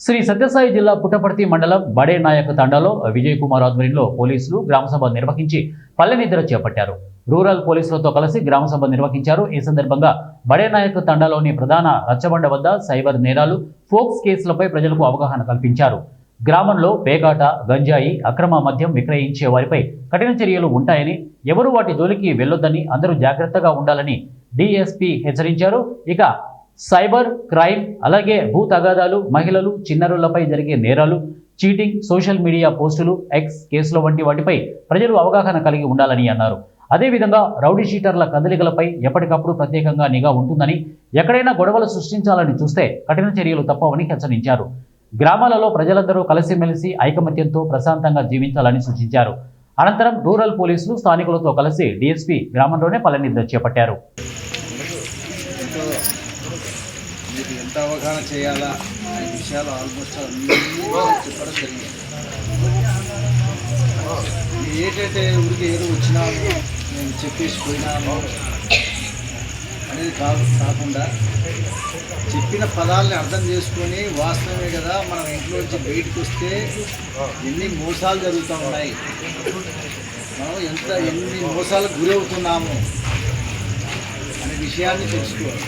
శ్రీ సత్యసాయి జిల్లా పుట్టపర్తి మండలం బడే నాయక్ తండాలో విజయ్ కుమార్ ఆధ్వర్యంలో పోలీసులు గ్రామసభ నిర్వహించి పల్లెనిద్ర చేపట్టారు. రూరల్ పోలీసులతో కలిసి గ్రామసభ నిర్వహించారు. ఈ సందర్భంగా బడే నాయక్ తండాలోని ప్రధాన రచ్చబండ వద్ద సైబర్ నేరాలు, ఫోక్స్ కేసులపై ప్రజలకు అవగాహన కల్పించారు. గ్రామంలో పేకాట, గంజాయి, అక్రమ మద్యం విక్రయించే వారిపై కఠిన చర్యలు ఉంటాయని, ఎవరు వాటి జోలికి వెళ్లొద్దని, అందరూ జాగ్రత్తగా ఉండాలని డీఎస్పీ హెచ్చరించారు. ఇక సైబర్ క్రైమ్, అలాగే భూ తగాదాలు, మహిళలు, చిన్నారులపై జరిగే నేరాలు, చీటింగ్, సోషల్ మీడియా పోస్టులు, ఎక్స్ కేసుల వంటి వాటిపై ప్రజలు అవగాహన కలిగి ఉండాలని అన్నారు. అదేవిధంగా రౌడీ షీటర్ల కదలికలపై ఎప్పటికప్పుడు ప్రత్యేకంగా నిఘా ఉంటుందని, ఎక్కడైనా గొడవలు సృష్టించాలని చూస్తే కఠిన చర్యలు తప్పవని హెచ్చరించారు. గ్రామాలలో ప్రజలందరూ కలిసిమెలిసి ఐకమత్యంతో ప్రశాంతంగా జీవించాలని సూచించారు. అనంతరం రూరల్ పోలీసులు స్థానికులతో కలిసి డీఎస్పీ గ్రామంలోనే పల్లెనిద్ర చేపట్టారు. మీకు ఎంత అవగాహన చేయాలా అనే విషయాలు ఆల్మోస్ట్ అన్నీ చెప్పడం జరిగింది. ఏంటంటే ఊరికి ఏదో వచ్చినాము నేను చెప్పేసి పోయినాము అనేది కాకుండా చెప్పిన పదాలని అర్థం చేసుకొని వాస్తవమే కదా మనం ఇంట్లో నుంచి బయటకు వస్తే ఎన్ని మోసాలు జరుగుతూ ఉన్నాయి, మనం ఎన్ని మోసాలకు గురవుతున్నాము అనే విషయాన్ని తెలుసుకోవాలి.